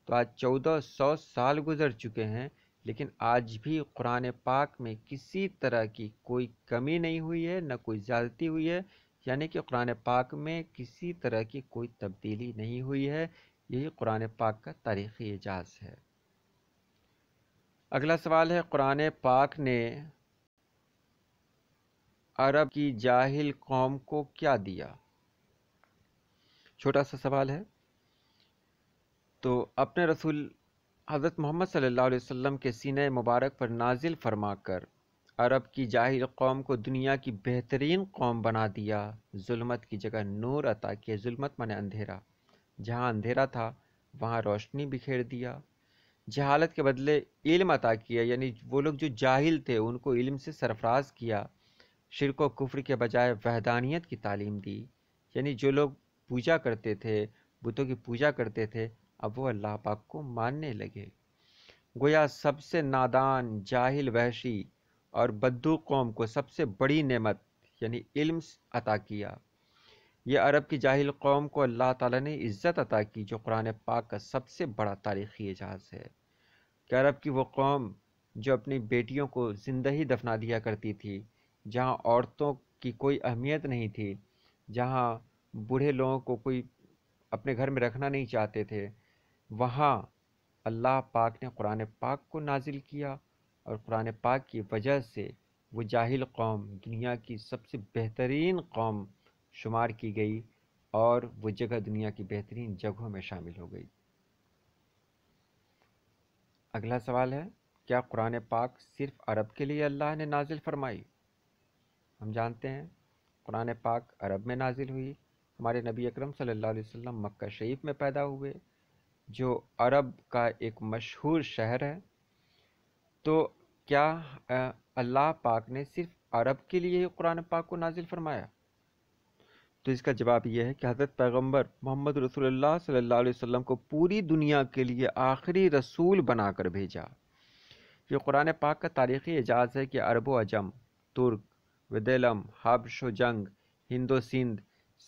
تو آج 1400 سال گزر چکے ہیں، لیکن آج بھی قرآن پاک میں کسی طرح کی کوئی کمی نہیں ہوئی ہے، نہ کوئی زیادتی ہوئی ہے، یعنی کہ قرآن پاک میں کسی طرح کی کوئی تبدیلی نہیں ہوئی ہے۔ یہی قرآن پاک کا تاریخی اعجاز ہے۔ اگلا سوال ہے، قرآن پاک نے عرب کی جاہل قوم کو کیا دیا؟ چھوٹا سا سوال ہے۔ تو اپنے رسول حضرت محمد صلی اللہ علیہ وسلم کے سینہ مبارک پر نازل فرما کر عرب کی جاہل قوم کو دنیا کی بہترین قوم بنا دیا، ظلمت کی جگہ نور عطا کیا۔ ظلمت مانے اندھیرا، جہاں اندھیرا تھا وہاں روشنی بکھیر دیا۔ جہالت کے بدلے علم عطا کیا، یعنی وہ لوگ جو جاہل تھے ان کو علم سے سرفراز کیا۔ شرک و کفر کے بجائے وحدانیت کی تعلیم دی، یعنی جو لوگ پوجا کرتے تھے، بتوں کی پوجا کرتے تھے، اب وہ اللہ پاک کو ماننے لگے۔ گویا سب سے نادان، جاہل، وحشی اور بدو قوم کو سب سے بڑی نعمت یعنی علم عطا کیا۔ یہ عرب کی جاہل قوم کو اللہ تعالیٰ نے عزت عطا کی، جو قرآن پاک کا سب سے بڑا تاریخی اعجاز ہے۔ کہ عرب کی وہ قوم جو اپنی بیٹیوں کو زندہ ہی دفنا دیا کرتی تھی، جہاں عورتوں کی کوئی اہمیت نہیں تھی، جہاں بوڑھے لوگوں کو کوئی اپنے گھر میں رکھنا نہیں چاہتے تھے، وہاں اللہ پاک نے قرآن پاک کو نازل کیا، اور قرآن پاک کی وجہ سے وہ جاہل قوم دنیا کی سب سے بہترین قوم شمار کی گئی، اور وہ جگہ دنیا کی بہترین جگہوں میں شامل ہو گئی۔ اگلا سوال ہے، کیا قرآن پاک صرف عرب کے لیے اللہ نے نازل فرمائی؟ ہم جانتے ہیں قرآن پاک عرب میں نازل ہوئی۔ ہمارے نبی اکرم صلی اللہ علیہ وسلم مکہ شریف میں پیدا ہوئے، جو عرب کا ایک مشہور شہر ہے۔ تو کیا اللہ پاک نے صرف عرب کے لیے ہی قرآن پاک کو نازل فرمایا؟ تو اس کا جواب یہ ہے کہ حضرت پیغمبر محمد رسول اللہ صلی اللہ علیہ وسلم کو پوری دنیا کے لیے آخری رسول بنا کر بھیجا۔ یہ قرآن پاک کا تاریخی اعجاز ہے کہ عرب و عجم، ترک، ودیلم، حبش و جنگ، ہند و سندھ،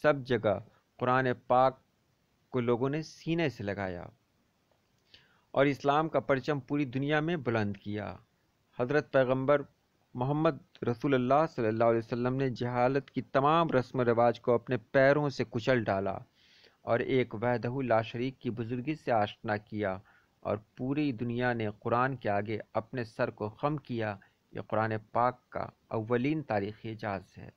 سب جگہ قرآن پاک کو لوگوں نے سینے سے لگایا اور اسلام کا پرچم پوری دنیا میں بلند کیا۔ حضرت پیغمبر محمد رسول اللہ صلی اللہ علیہ وسلم نے جہالت کی تمام رسم و رواج کو اپنے پیروں سے کچل ڈالا اور ایک وحدہ لا شریک کی بزرگی سے آشنا کیا، اور پوری دنیا نے قرآن کے آگے اپنے سر کو خم کیا۔ یہ قرآن پاک کا اولین تاریخی اعجاز ہے۔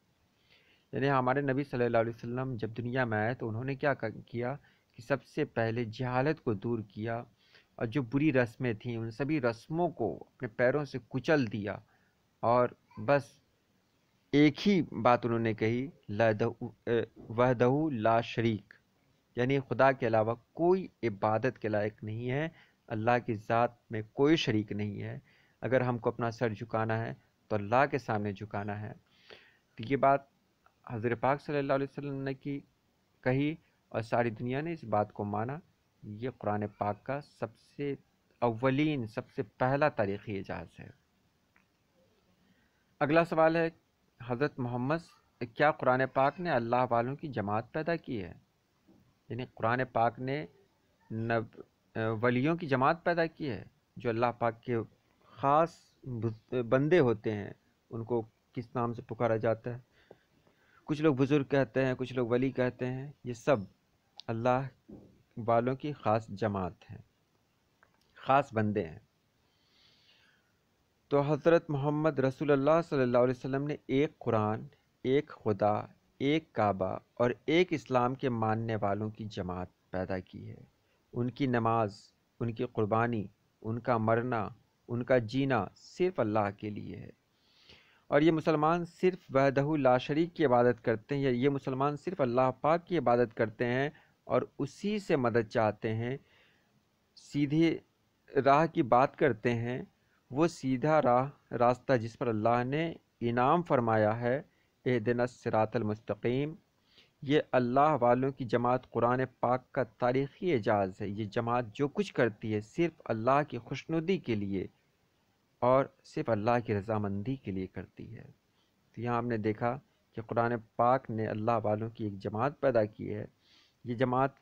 یعنی ہمارے نبی صلی اللہ علیہ وسلم جب دنیا میں آئے تو انہوں نے کیا کیا کہ سب سے پہلے جہالت کو دور کیا، اور جو بری رسمیں تھیں ان سبھی رسموں کو اپنے پیروں سے کچل دیا، اور بس ایک ہی بات انہوں نے کہی، وحدہ لا شریک، یعنی خدا کے علاوہ کوئی عبادت کے لائق نہیں ہے، اللہ کی ذات میں کوئی شریک نہیں ہے۔ اگر ہم کو اپنا سر جھکانا ہے تو اللہ کے سامنے جھکانا ہے۔ تو یہ بات حضرت پاک صلی اللہ علیہ وسلم نے کہی اور ساری دنیا نے اس بات کو مانا۔ یہ قرآن پاک کا سب سے اولین، سب سے پہلا تاریخی اعجاز ہے۔ اگلا سوال ہے، حضرت محمد کیا قرآن پاک نے اللہ والوں کی جماعت پیدا کی ہے؟ یعنی قرآن پاک نے ولیوں کی جماعت پیدا کی ہے، جو اللہ پاک کے خاص بندے ہوتے ہیں، ان کو کس نام سے پکارا جاتا ہے؟ کچھ لوگ بزرگ کہتے ہیں، کچھ لوگ ولی کہتے ہیں۔ یہ سب اللہ والوں کی خاص جماعت ہیں، خاص بندے ہیں۔ تو حضرت محمد رسول اللہ صلی اللہ علیہ وسلم نے ایک قرآن، ایک خدا، ایک کعبہ اور ایک اسلام کے ماننے والوں کی جماعت پیدا کی ہے۔ ان کی نماز، ان کی قربانی، ان کا مرنا، ان کا جینا صرف اللہ کے لیے ہے۔ اور یہ مسلمان صرف وحدہ لا شریک کی عبادت کرتے ہیں، یا یہ مسلمان صرف اللہ پاک کی عبادت کرتے ہیں اور اسی سے مدد چاہتے ہیں، سیدھی راہ کی بات کرتے ہیں۔ وہ سیدھا راستہ جس پر اللہ نے انعام فرمایا ہے، اہدنا الصراط المستقیم، یہ اللہ والوں کی جماعت قرآن پاک کا تاریخی اعجاز ہے۔ یہ جماعت جو کچھ کرتی ہے صرف اللہ کی خوشنودی کے لیے اور صرف اللہ کی رضامندی کے لیے کرتی ہے۔ تو یہاں ہم نے دیکھا کہ قرآن پاک نے اللہ والوں کی ایک جماعت پیدا کی ہے۔ یہ جماعت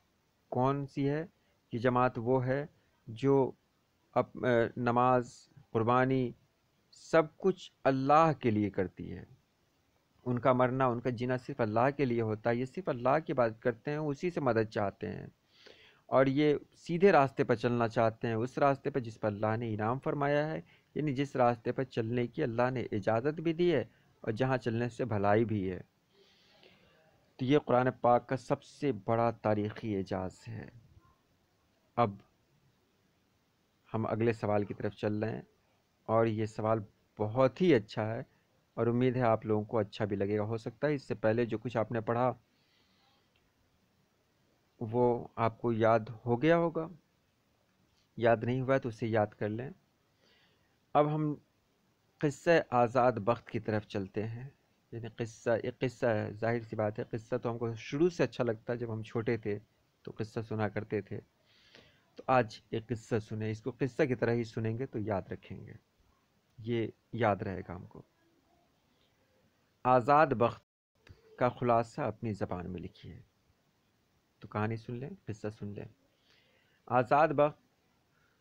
کون سی ہے؟ یہ جماعت وہ ہے جو نماز، قربانی، سب کچھ اللہ کے لیے کرتی ہے۔ ان کا مرنا، ان کا جینا صرف اللہ کے لیے ہوتا ہے۔ یہ صرف اللہ کی عبادت کرتے ہیں، اسی سے مدد چاہتے ہیں، اور یہ سیدھے راستے پر چلنا چاہتے ہیں، اس راستے پر جس پر اللہ نے انعام فرمایا ہے، یعنی جس راستے پر چلنے کی اللہ نے اجازت بھی دی ہے اور جہاں چلنے سے بھلائی بھی ہے۔ تو یہ قرآن پاک کا سب سے بڑا تاریخی اعجاز ہے۔ اب ہم اگلے سوال کی طرف چل رہے ہیں، اور یہ سوال بہت ہی اچھا ہے اور امید ہے آپ لوگوں کو اچھا بھی لگے گا۔ ہو سکتا ہے اس سے پہلے جو کچھ آپ نے پڑھا وہ آپ کو یاد ہو گیا ہوگا، یاد نہیں ہوا تو اسے یاد کر لیں۔ اب ہم قصہ آزاد بخت کی طرف چلتے ہیں۔ یعنی ایک قصہ ہے، ظاہر سی بات ہے، قصہ تو ہم کو شروع سے اچھا لگتا ہے، جب ہم چھوٹے تھے تو قصہ سنا کرتے تھے۔ تو آج ایک قصہ سنیں، اس کو قصہ کی طرح ہی سنیں گے تو یاد رکھیں گے، یہ یاد رہے گا ہم کو۔ آزاد بخت کا خلاصہ اپنی زبان میں لکھیے۔ تو کہانی سن لیں، قصہ سن لیں۔ آزاد بخت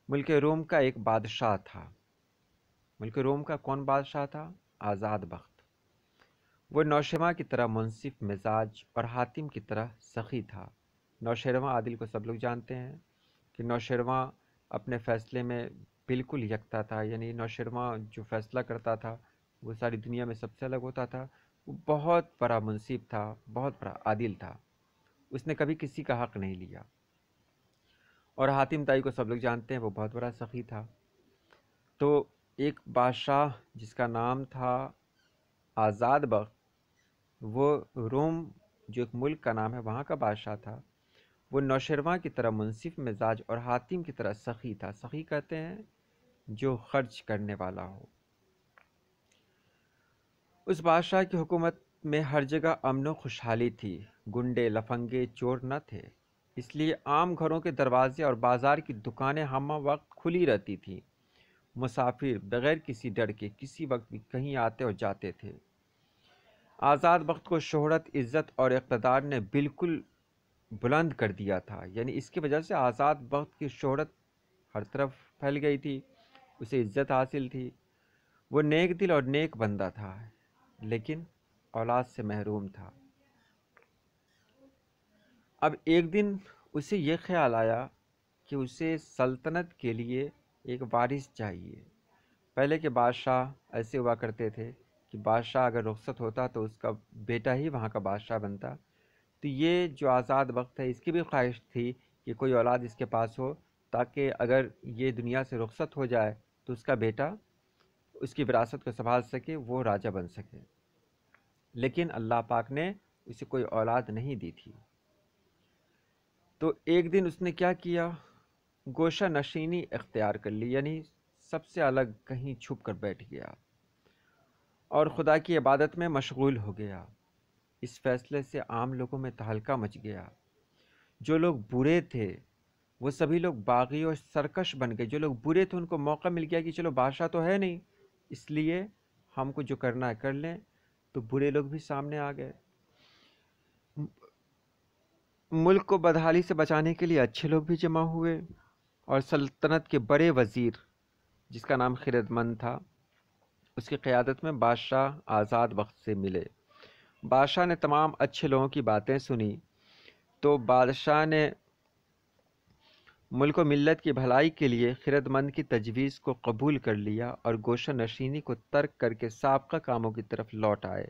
ملک روم کا ایک بادشاہ تھا۔ ملک روم کا کون بادشاہ تھا؟ آزاد بخت۔ وہ نوشیروان کی طرح منصف مزاج اور حاتم کی طرح سخی تھا۔ نوشیروان عادل کو سب لوگ جانتے ہیں کہ نوشیروان اپنے فیصلے میں بالکل یکتا تھا، یعنی نوشیروان جو فیصلہ کرتا تھا وہ ساری دنیا میں سب سے الگ ہوتا تھا۔ وہ بہت بڑا منصف تھا، بہت بڑا عادل تھا، اس نے کبھی کسی کا حق نہیں لیا۔ اور حاتم طائی کو سب لوگ جانتے ہیں، وہ بہت بڑا سخی تھا۔ تو ایک بادشاہ جس کا نام تھا آزاد بخت، وہ روم جو ایک ملک کا نام ہے وہاں کا بادشاہ تھا، وہ نوشرواں کی طرح منصف مزاج اور حاتم کی طرح سخی تھا۔ سخی کہتے ہیں جو خرچ کرنے والا ہو۔ اس بادشاہ کی حکومت میں ہر جگہ امن و خوشحالی تھی، گنڈے لفنگے چور نہ تھے، اس لیے عام گھروں کے دروازے اور بازار کی دکانیں ہمہ وقت کھلی رہتی تھیں۔ مسافر بغیر کسی ڈر کے کسی وقت بھی کہیں آتے اور جاتے تھے۔ آزاد بخت کو شہرت، عزت اور اقتدار نے بالکل بلند کر دیا تھا، یعنی اس کی وجہ سے آزاد بخت کی شہرت ہر طرف پھیل گئی تھی، اسے عزت حاصل تھی۔ وہ نیک دل اور نیک بندہ تھا، لیکن اولاد سے محروم تھا۔ اب ایک دن اسے یہ خیال آیا کہ اسے سلطنت کے لیے ایک وارث چاہیے۔ پہلے کے بادشاہ ایسے ہوا کرتے تھے کہ بادشاہ اگر رخصت ہوتا تو اس کا بیٹا ہی وہاں کا بادشاہ بنتا۔ تو یہ جو آزاد بخت ہے، اس کی بھی خواہش تھی کہ کوئی اولاد اس کے پاس ہو، تاکہ اگر یہ دنیا سے رخصت ہو جائے تو اس کا بیٹا اس کی وراثت کو سنبھال سکے، وہ راجہ بن سکے۔ لیکن اللہ پاک نے اسے کوئی اولاد نہیں دی تھی۔ تو ایک دن اس نے کیا کیا، گوشہ نشینی اختیار کر لی، یعنی سب سے الگ کہیں چھپ کر بیٹھ گیا اور خدا کی عبادت میں مشغول ہو گیا۔ اس فیصلے سے عام لوگوں میں تہلکہ مچ گیا۔ جو لوگ برے تھے وہ سبھی لوگ باغی اور سرکش بن گئے۔ جو لوگ برے تھے ان کو موقع مل گیا کہ چلو بادشاہ تو ہے نہیں، اس لیے ہم کو جو کرنا ہے کر لیں، تو برے لوگ بھی سامنے آ گئے۔ ملک کو بدحالی سے بچانے کے لیے اچھے لوگ بھی جمع ہوئے، اور سلطنت کے بڑے وزیر جس کا نام خردمند تھا، اس کی قیادت میں بادشاہ آزاد بخت سے ملے۔ بادشاہ نے تمام اچھے لوگوں کی باتیں سنی، تو بادشاہ نے ملک و ملت کی بھلائی کے لیے خردمند کی تجویز کو قبول کر لیا اور گوشہ نشینی کو ترک کر کے سابقہ کاموں کی طرف لوٹ آئے۔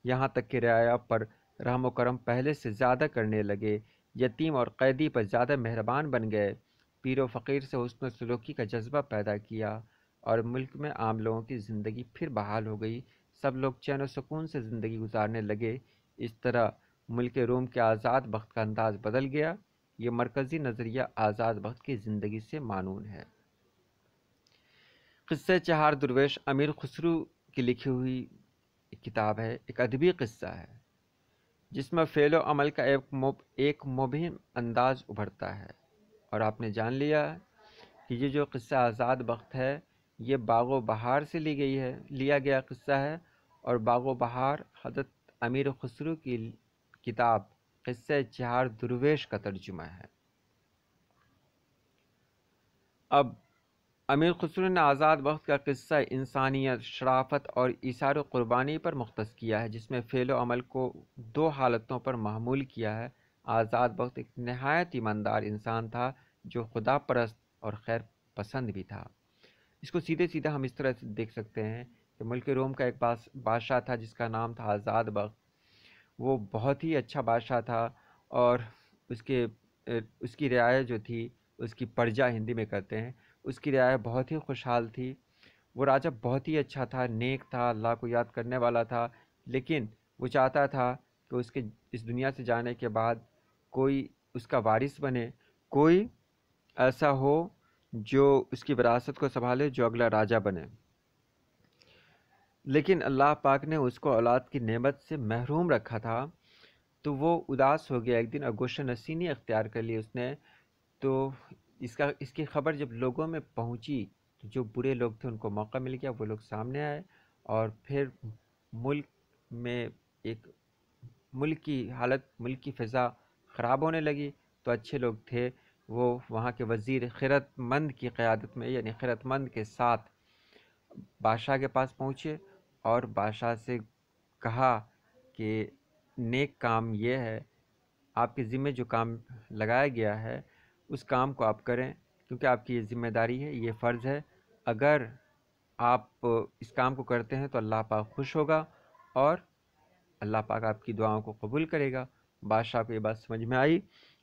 یہاں تک کہ رعایا پر رحم و کرم پہلے سے زیادہ کرنے لگے، یتیم اور قیدی پر زیادہ مہربان بن گئے، پیر و فقیر سے حسن و سلوکی کا جذبہ پیدا کیا، اور ملک میں عام لوگوں کی زندگی پھر بحال ہو گئی۔ سب لوگ چین و سکون سے زندگی گزارنے لگے۔ اس طرح ملک روم کے آزاد بخت کا انداز بدل گیا۔ یہ مرکزی نظریہ آزاد بخت کی زندگی سے مانون ہے۔ قصہ چہار درویش امیر خسرو کی لکھی ہوئی کتاب ہے، ایک ادبی قصہ ہے جس میں فعل و عمل کا ایک مبہم انداز ابھرتا ہے۔ اور آپ نے جان لیا کہ یہ جو قصہ آزاد بخت ہے یہ باغ و بہار سے لیا گیا قصہ ہے، اور باغ و بہار حضرت امیر خسرو کی کتاب قصہ چہار درویش کا ترجمہ ہے۔ اب امیر خسرو نے آزاد بخت کا قصہ انسانیت، شرافت اور ایثار و قربانی پر مختص کیا ہے، جس میں فعل و عمل کو دو حالتوں پر محمول کیا ہے۔ آزاد بخت ایک نہایت ایماندار انسان تھا جو خدا پرست اور خیر پسند بھی تھا۔ اس کو سیدھے سیدھے ہم اس طرح سے دیکھ سکتے ہیں کہ ملک روم کا ایک بادشاہ تھا جس کا نام تھا آزاد بخت۔ وہ بہت ہی اچھا بادشاہ تھا، اور اس کی رعایا جو تھی، اس کی پرجا ہندی میں کہتے ہیں، اس کی رعایا بہت ہی خوشحال تھی۔ وہ راجہ بہت ہی اچھا تھا، نیک تھا، اللہ کو یاد کرنے والا تھا، لیکن وہ چاہتا تھا کہ اس دنیا سے جانے کے بعد کوئی اس کا وارث بنے، کوئی ایسا ہو جو اس کی وراثت کو سنبھالے، جو اگلا راجہ بنے۔ لیکن اللہ پاک نے اس کو اولاد کی نعمت سے محروم رکھا تھا، تو وہ اداس ہو گیا ایک دن، اور گوشہ نشینی اختیار کر لی اس نے۔ تو اس کی خبر جب لوگوں میں پہنچی تو جو برے لوگ تھے ان کو موقع مل گیا، وہ لوگ سامنے آئے، اور پھر ملک میں ایک ملک کی فضا خراب ہونے لگی۔ تو اچھے لوگ تھے وہ وہاں کے وزیر خیرتمند کی قیادت میں، یعنی خیرتمند کے ساتھ بادشاہ کے پاس پہنچے اور بادشاہ سے کہا کہ نیک کام یہ ہے، آپ کے ذمہ جو کام لگایا گیا ہے اس کام کو آپ کریں، کیونکہ آپ کی یہ ذمہ داری ہے، یہ فرض ہے۔ اگر آپ اس کام کو کرتے ہیں تو اللہ پاک خوش ہوگا اور اللہ پاک آپ کی دعاؤں کو قبول کرے گا۔ بادشاہ کو یہ بات سمجھ میں آئی،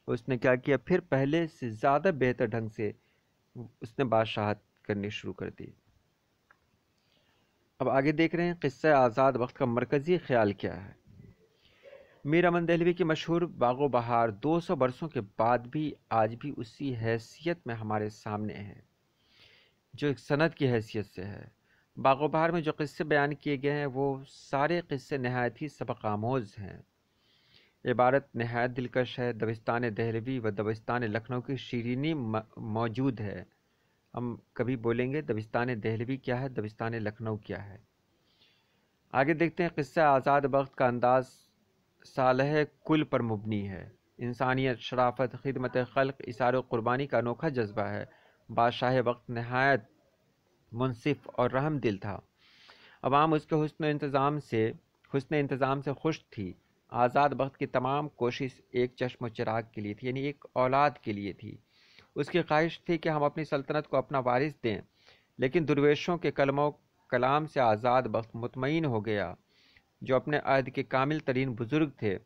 اس نے کیا کیا، پھر پہلے سے زیادہ بہتر ڈھنگ سے اس نے بادشاہت کرنی شروع کر دی۔ اب آگے دیکھ رہے ہیں قصہ آزاد وقت کا مرکزی خیال کیا ہے۔ میر امن دہلوی کی مشہور باغ و بہار 200 برسوں کے بعد بھی آج بھی اسی حیثیت میں ہمارے سامنے ہے جو ایک سند کی حیثیت سے ہے۔ باغ و بہار میں جو قصے بیان کیے گئے ہیں وہ سارے قصے نہایت ہی سبق آموز ہیں۔ عبارت نہایت دلکش ہے۔ دبستان دہلوی و دبستان لکھنؤ کی شیرینی موجود ہے۔ ہم کبھی بولیں گے دبستان دہلوی کیا ہے، دبستان لکھنؤ کیا ہے۔ آگے دیکھتے ہیں قصہ آزاد وقت کا انداز صالح کل پر مبنی ہے۔ انسانیت، شرافت، خدمت خلق، اثار و قربانی کا انوکھا جذبہ ہے۔ بادشاہ وقت نہایت منصف اور رحم دل تھا۔ عوام اس کے حسن انتظام سے خوش تھی۔ آزاد وقت کی تمام کوشش ایک چشم و چراغ کے لیے تھی، یعنی ایک اولاد کے لیے تھی۔ اس کی خواہش تھی کہ ہم اپنی سلطنت کو اپنا وارث دیں، لیکن درویشوں کے کلام سے آزاد وقت مطمئن ہو گیا۔ جو اپنے عہد کے کامل ترین بزرگ تھے،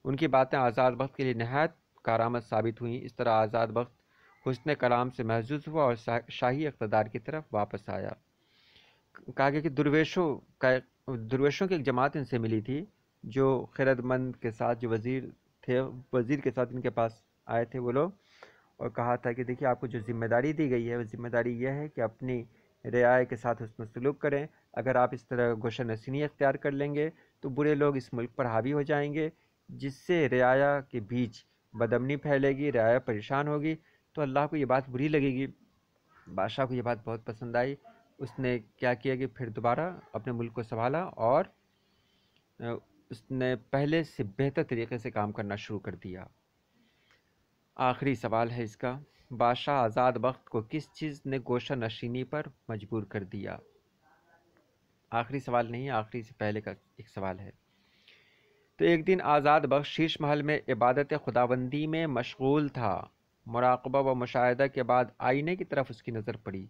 ان کی باتیں آزاد وقت کے لیے نہایت کارآمد ثابت ہوئیں۔ اس طرح آزاد وقت حسن کلام سے محظوظ ہوا اور شاہی اقتدار کی طرف واپس آیا۔ کہا گیا کہ درویشوں کی ایک جماعت ان سے ملی تھی، جو خرد مند کے ساتھ، جو وزیر کے ساتھ ان کے پاس آئے تھے وہ لوگ، اور کہا تھا کہ دیکھیے آپ کو جو ذمہ داری دی گئی ہے وہ ذمہ داری یہ ہے کہ اپنی رعایا کے ساتھ حسن سلوک کریں۔ اگر آپ اس طرح گوشہ نشینی اختیار کر لیں گے تو برے لوگ اس ملک پر حاوی ہو جائیں گے، جس سے رعایا کے بیچ بدامنی پھیلے گی، رعایا پریشان ہوگی، تو اللہ کو یہ بات بری لگے گی۔ بادشاہ کو یہ بات بہت پسند آئی۔ اس نے کیا کیا کہ پھر دوبارہ اپنے ملک کو سنبھالا اور اس نے پہلے سے بہتر طریقے سے کام کرنا شروع کر دیا۔ آخری سوال ہے اس کا، بادشاہ آزاد وقت کو کس چیز نے گوشہ نشینی پر مجبور کر دیا؟ آخری سوال نہیں، آخری سے پہلے کا ایک سوال ہے۔ تو ایک دن آزاد بخش شیش محل میں عبادت خداوندی میں مشغول تھا۔ مراقبہ و مشاہدہ کے بعد آئینے کی طرف اس کی نظر پڑی،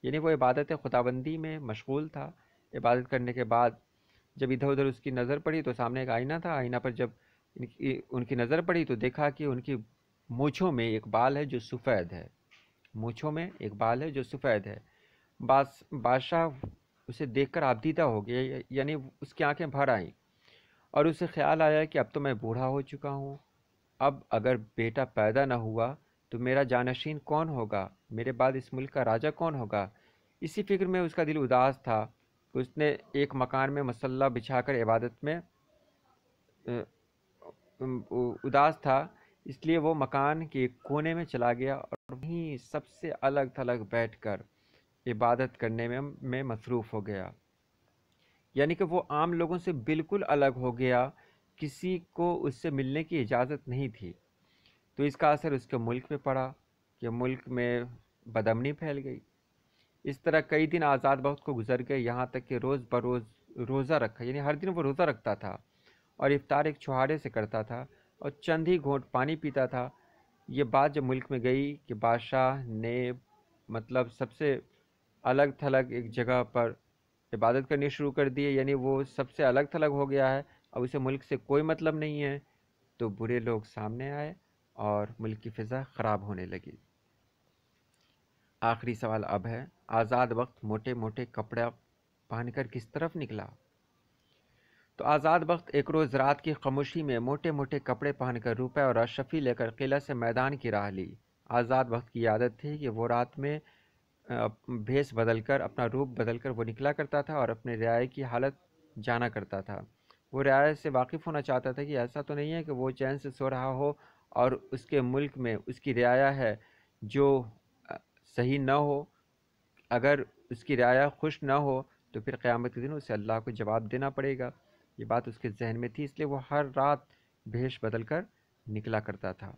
یعنی وہ عبادت خداوندی میں مشغول تھا۔ عبادت کرنے کے بعد جب ادھر ادھر اس کی نظر پڑی تو سامنے ایک آئینہ تھا۔ آئینہ پر جب ان کی نظر پڑی تو دیکھا کہ ان کی مونچھوں میں ایک بال ہے جو سفید ہے۔ مونچھوں میں ایک بال ہے جو سفید ہے۔ بادشاہ اسے دیکھ کر آبدیدہ ہو گیا، یعنی اس کی آنکھیں بھر آئیں، اور اسے خیال آیا کہ اب تو میں بوڑھا ہو چکا ہوں، اب اگر بیٹا پیدا نہ ہوا تو میرا جانشین کون ہوگا، میرے بعد اس ملک کا راجہ کون ہوگا۔ اسی فکر میں اس کا دل اداس تھا۔ اس نے ایک مکان میں مصلی بچھا کر عبادت میں اداس تھا، اس لیے وہ مکان کے ایک کونے میں چلا گیا اور وہیں سب سے الگ تھلگ بیٹھ کر عبادت کرنے میں مصروف ہو گیا۔ یعنی کہ وہ عام لوگوں سے بالکل الگ ہو گیا، کسی کو اس سے ملنے کی اجازت نہیں تھی۔ تو اس کا اثر اس کے ملک میں پڑا کہ ملک میں بدامنی پھیل گئی۔ اس طرح کئی دن آزاد وقت کو گزر گئے، یہاں تک کہ روز بروز روزہ رکھا، یعنی ہر دن وہ روزہ رکھتا تھا اور افطار ایک چھہارے سے کرتا تھا اور چند ہی گھونٹ پانی پیتا تھا۔ یہ بات جب ملک میں گئی کہ بادشاہ نے سب سے الگ تھلگ ایک جگہ پر عبادت کرنی شروع کر دی ہے، یعنی وہ سب سے الگ تھلگ ہو گیا ہے، اب اسے ملک سے کوئی مطلب نہیں ہے، تو برے لوگ سامنے آئے اور ملک کی فضا خراب ہونے لگی۔ آخری سوال اب ہے، آزاد وقت موٹے موٹے کپڑے پہن کر کس طرف نکلا؟ تو آزاد وقت ایک روز رات کی خاموشی میں موٹے موٹے کپڑے پہن کر روپے اور اشرفی لے کر قلعہ سے میدان کی راہ لی۔ آزاد وقت کی عادت تھی کہ وہ رات میں بھیس بدل کر، اپنا روپ بدل کر وہ نکلا کرتا تھا اور اپنے رعایا کی حالت جانا کرتا تھا۔ وہ رعایا سے واقف ہونا چاہتا تھا کہ ایسا تو نہیں ہے کہ وہ چین سے سو رہا ہو اور اس کے ملک میں اس کی رعایا ہے جو صحیح نہ ہو۔ اگر اس کی رعایا خوش نہ ہو تو پھر قیامت کے دن اسے اللہ کو جواب دینا پڑے گا۔ یہ بات اس کے ذہن میں تھی، اس لیے وہ ہر رات بھیش بدل کر نکلا کرتا تھا۔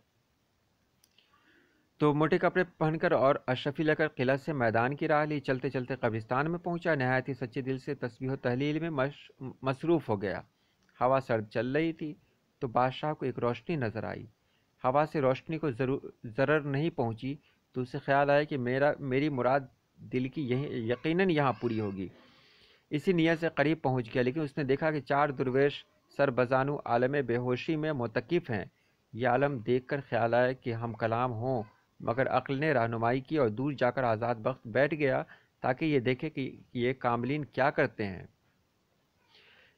تو موٹے کپڑے پہن کر اور اشرفی لے کر قلعہ سے میدان کی راہ لی۔ چلتے چلتے قبرستان میں پہنچا، نہایت ہی سچے دل سے تسبیح و تحلیل میں مصروف ہو گیا۔ ہوا سرد چل رہی تھی تو بادشاہ کو ایک روشنی نظر آئی۔ ہوا سے روشنی کو ضرر نہیں پہنچی تو اسے خیال آیا کہ میری مراد دل کی یقیناً یہاں پوری ہوگی۔ اسی نیت سے قریب پہنچ گیا، لیکن اس نے دیکھا کہ 4 درویش سر بزانو عالم بے ہوشی میں معتکف ہیں۔ یہ عالم دیکھ کر خیال آیا کہ ہم کلام ہوں، مگر عقل نے رہنمائی کی اور دور جا کر آزاد وقت بیٹھ گیا تاکہ یہ دیکھے کہ یہ کاملین کیا کرتے ہیں۔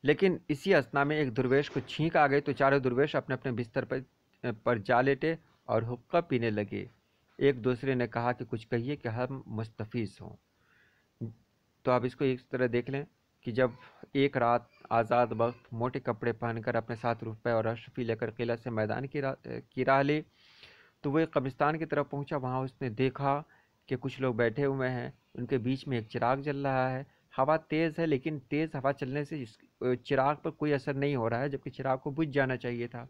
لیکن اسی اثنا میں ایک درویش کو چھینک آ گئی تو چاروں درویش اپنے اپنے بستر پر جا لیٹے اور حقہ پینے لگے۔ ایک دوسرے نے کہا کہ کچھ کہیے کہ ہم مستفیض ہوں۔ تو آپ اس کو اس طرح دیکھ لیں کہ جب ایک رات آزاد وقت موٹے کپڑے پہن کر اپنے ساتھ روپے اور اشرفی لے کر قلعہ سے میدان کی راہ لی تو وہ ایک قبرستان کی طرف پہنچا۔ وہاں اس نے دیکھا کہ کچھ لوگ بیٹھے ہوئے ہیں، ان کے بیچ میں ایک چراغ جل رہا ہے۔ ہوا تیز ہے لیکن تیز ہوا چلنے سے چراغ پر کوئی اثر نہیں ہو رہا ہے، جبکہ چراغ کو بجھ جانا چاہیے تھا۔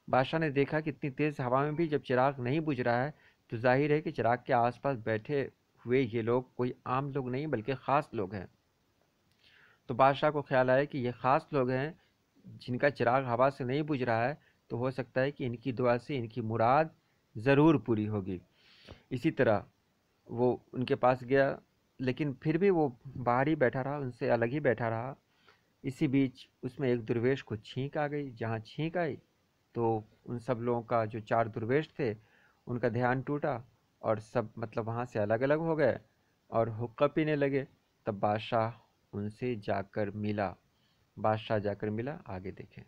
بادشاہ نے دیکھا کہ اتنی تیز ہوا میں بھی جب چراغ نہیں بجھ رہا ہے تو ظاہر ہے کہ چراغ کے آس پاس بیٹھے ہوئے یہ لوگ کوئی عام لوگ نہیں بلکہ خاص لوگ ہیں۔ تو بادشاہ کو خیال آیا کہ یہ خاص لوگ ہیں جن کا چراغ ہوا سے نہیں بجھ رہا ہے، تو ہو سکتا ہے کہ ان کی دعا سے ان کی مراد ضرور پوری ہوگی۔ اسی طرح وہ ان کے پاس گیا، لیکن پھر بھی وہ باہر ہی بیٹھا رہا، ان سے الگ ہی بیٹھا رہا۔ اسی بیچ اس میں ایک درویش کو چھینک آ گئی۔ جہاں چھینک آئی تو ان سب لوگوں کا جو چار درویش تھے ان کا دھیان ٹوٹا اور سب وہاں سے الگ الگ ہو گئے اور حقہ پینے لگے۔ تب بادشاہ ان سے جا کر ملا۔ آگے دیکھیں۔